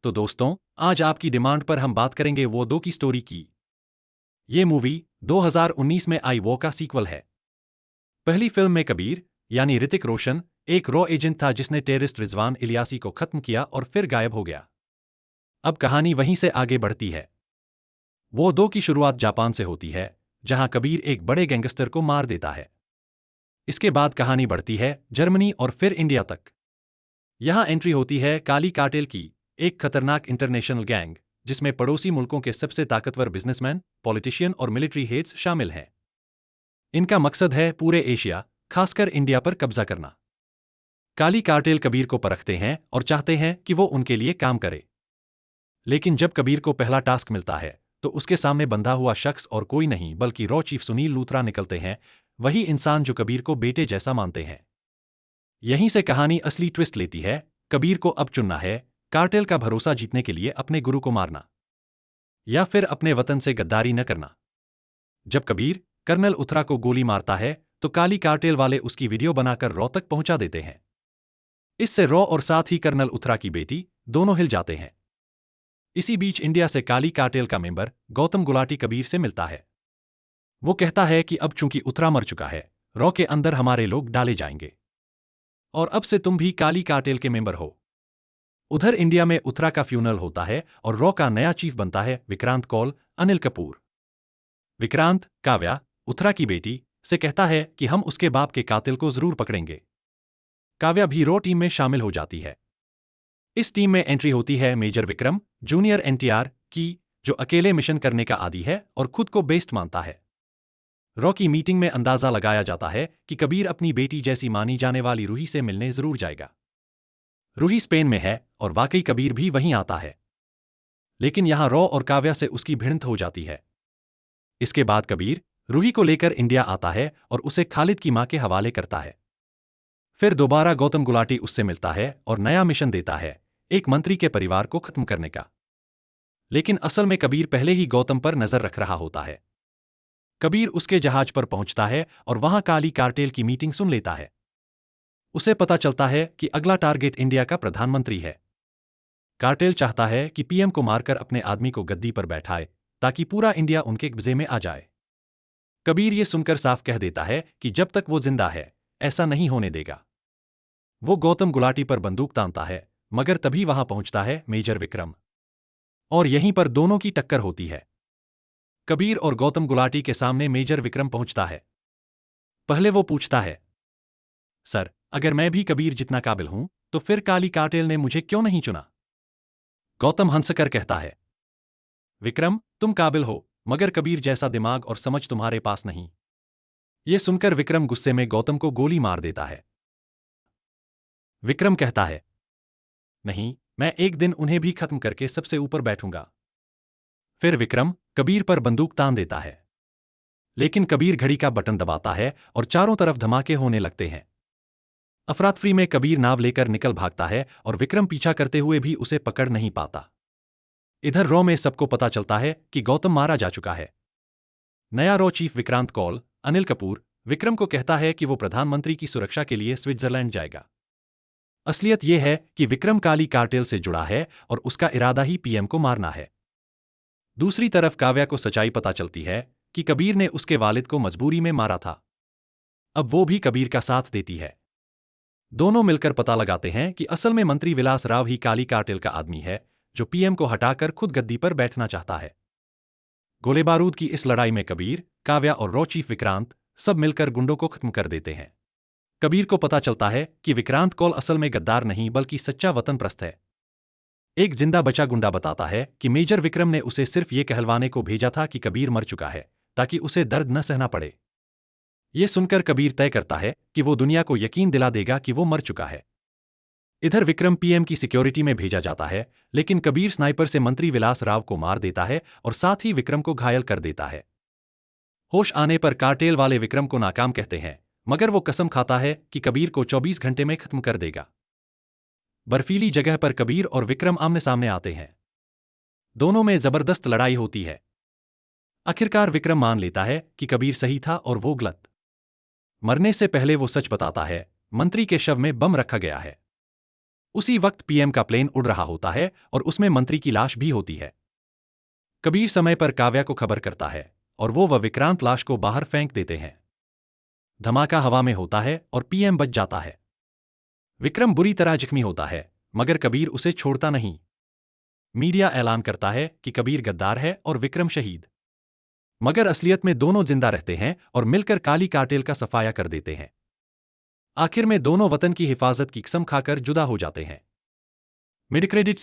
तो दोस्तों, आज आपकी डिमांड पर हम बात करेंगे वो दो की स्टोरी की। ये मूवी 2019 में आई वो का सीक्वल है। पहली फिल्म में कबीर यानी ऋतिक रोशन एक रॉ एजेंट था जिसने टेररिस्ट रिजवान इलियासी को खत्म किया और फिर गायब हो गया। अब कहानी वहीं से आगे बढ़ती है। वो दो की शुरुआत जापान से होती है, जहां कबीर एक बड़े गैंगस्टर को मार देता है। इसके बाद कहानी बढ़ती है जर्मनी और फिर इंडिया तक। यहां एंट्री होती है काली कार्टेल की, एक खतरनाक इंटरनेशनल गैंग जिसमें पड़ोसी मुल्कों के सबसे ताकतवर बिजनेसमैन, पॉलिटिशियन और मिलिट्री हेड्स शामिल हैं। इनका मकसद है पूरे एशिया, खासकर इंडिया पर कब्जा करना। काली कार्टेल कबीर को परखते हैं और चाहते हैं कि वो उनके लिए काम करे। लेकिन जब कबीर को पहला टास्क मिलता है तो उसके सामने बंधा हुआ शख्स और कोई नहीं बल्कि रॉ चीफ सुनील लूथरा निकलते हैं, वही इंसान जो कबीर को बेटे जैसा मानते हैं। यहीं से कहानी असली ट्विस्ट लेती है। कबीर को अब चुनना है, कार्टेल का भरोसा जीतने के लिए अपने गुरु को मारना या फिर अपने वतन से गद्दारी न करना। जब कबीर कर्नल उथरा को गोली मारता है तो काली कार्टेल वाले उसकी वीडियो बनाकर रॉ तक पहुंचा देते हैं। इससे रॉ और साथ ही कर्नल उथरा की बेटी दोनों हिल जाते हैं। इसी बीच इंडिया से काली कार्टेल का मेंबर गौतम गुलाटी कबीर से मिलता है। वो कहता है कि अब चूंकि उथरा मर चुका है, रॉ के अंदर हमारे लोग डाले जाएंगे और अब से तुम भी काली कार्टेल के मेंबर हो। उधर इंडिया में उथरा का फ्यूनरल होता है और रॉ का नया चीफ बनता है विक्रांत कौल, अनिल कपूर। विक्रांत काव्या, उथरा की बेटी, से कहता है कि हम उसके बाप के कातिल को जरूर पकड़ेंगे। काव्या भी रॉ टीम में शामिल हो जाती है। इस टीम में एंट्री होती है मेजर विक्रम, जूनियर एनटीआर की, जो अकेले मिशन करने का आदी है और खुद को बेस्ट मानता है। रॉ की मीटिंग में अंदाजा लगाया जाता है कि कबीर अपनी बेटी जैसी मानी जाने वाली रूही से मिलने जरूर जाएगा। रूही स्पेन में है और वाकई कबीर भी वहीं आता है। लेकिन यहां रॉ और काव्या से उसकी भिड़ंत हो जाती है। इसके बाद कबीर रूही को लेकर इंडिया आता है और उसे खालिद की मां के हवाले करता है। फिर दोबारा गौतम गुलाटी उससे मिलता है और नया मिशन देता है, एक मंत्री के परिवार को खत्म करने का। लेकिन असल में कबीर पहले ही गौतम पर नजर रख रहा होता है। कबीर उसके जहाज पर पहुंचता है और वहां काली कार्टेल की मीटिंग सुन लेता है। उसे पता चलता है कि अगला टारगेट इंडिया का प्रधानमंत्री है। कार्टेल चाहता है कि पीएम को मारकर अपने आदमी को गद्दी पर बैठाए ताकि पूरा इंडिया उनके कब्जे में आ जाए। कबीर ये सुनकर साफ कह देता है कि जब तक वो जिंदा है, ऐसा नहीं होने देगा। वो गौतम गुलाटी पर बंदूक तानता है, मगर तभी वहां पहुंचता है मेजर विक्रम और यहीं पर दोनों की टक्कर होती है। कबीर और गौतम गुलाटी के सामने मेजर विक्रम पहुंचता है। पहले वो पूछता है, सर, अगर मैं भी कबीर जितना काबिल हूं तो फिर काली कार्टेल ने मुझे क्यों नहीं चुना? गौतम हंसकर कहता है, विक्रम, तुम काबिल हो, मगर कबीर जैसा दिमाग और समझ तुम्हारे पास नहीं। यह सुनकर विक्रम गुस्से में गौतम को गोली मार देता है। विक्रम कहता है, नहीं, मैं एक दिन उन्हें भी खत्म करके सबसे ऊपर बैठूंगा। फिर विक्रम कबीर पर बंदूक तान देता है। लेकिन कबीर घड़ी का बटन दबाता है और चारों तरफ धमाके होने लगते हैं। अफरातफरी में कबीर नाव लेकर निकल भागता है और विक्रम पीछा करते हुए भी उसे पकड़ नहीं पाता। इधर रॉ में सबको पता चलता है कि गौतम मारा जा चुका है। नया रॉ चीफ विक्रांत कौल, अनिल कपूर, विक्रम को कहता है कि वो प्रधानमंत्री की सुरक्षा के लिए स्विट्जरलैंड जाएगा। असलियत यह है कि विक्रम काली कार्टेल से जुड़ा है और उसका इरादा ही पीएम को मारना है। दूसरी तरफ काव्या को सच्चाई पता चलती है कि कबीर ने उसके वालिद को मजबूरी में मारा था। अब वो भी कबीर का साथ देती है। दोनों मिलकर पता लगाते हैं कि असल में मंत्री विलास राव ही काली कार्टेल का आदमी है, जो पीएम को हटाकर खुद गद्दी पर बैठना चाहता है। गोले बारूद की इस लड़ाई में कबीर, काव्या और रॉ चीफ विक्रांत सब मिलकर गुंडों को खत्म कर देते हैं। कबीर को पता चलता है कि विक्रांत कौल असल में गद्दार नहीं बल्कि सच्चा वतन प्रस्त है। एक जिंदा बचा गुंडा बताता है कि मेजर विक्रम ने उसे सिर्फ ये कहलवाने को भेजा था कि कबीर मर चुका है, ताकि उसे दर्द न सहना पड़े। ये सुनकर कबीर तय करता है कि वो दुनिया को यकीन दिला देगा कि वो मर चुका है। इधर विक्रम पीएम की सिक्योरिटी में भेजा जाता है, लेकिन कबीर स्नाइपर से मंत्री विलास राव को मार देता है और साथ ही विक्रम को घायल कर देता है। होश आने पर कार्टेल वाले विक्रम को नाकाम कहते हैं, मगर वो कसम खाता है कि कबीर को 24 घंटे में खत्म कर देगा। बर्फीली जगह पर कबीर और विक्रम आमने सामने आते हैं। दोनों में जबरदस्त लड़ाई होती है। आखिरकार विक्रम मान लेता है कि कबीर सही था और वो गलत। मरने से पहले वो सच बताता है, मंत्री के शव में बम रखा गया है। उसी वक्त पीएम का प्लेन उड़ रहा होता है और उसमें मंत्री की लाश भी होती है। कबीर समय पर काव्या को खबर करता है और वो विक्रांत लाश को बाहर फेंक देते हैं। धमाका हवा में होता है और पीएम बच जाता है। विक्रम बुरी तरह जख्मी होता है, मगर कबीर उसे छोड़ता नहीं। मीडिया ऐलान करता है कि कबीर गद्दार है और विक्रम शहीद। मगर असलियत में दोनों जिंदा रहते हैं और मिलकर काली कार्टेल का सफाया कर देते हैं। आखिर में दोनों वतन की हिफाजत की कसम खाकर जुदा हो जाते हैं। Mid credit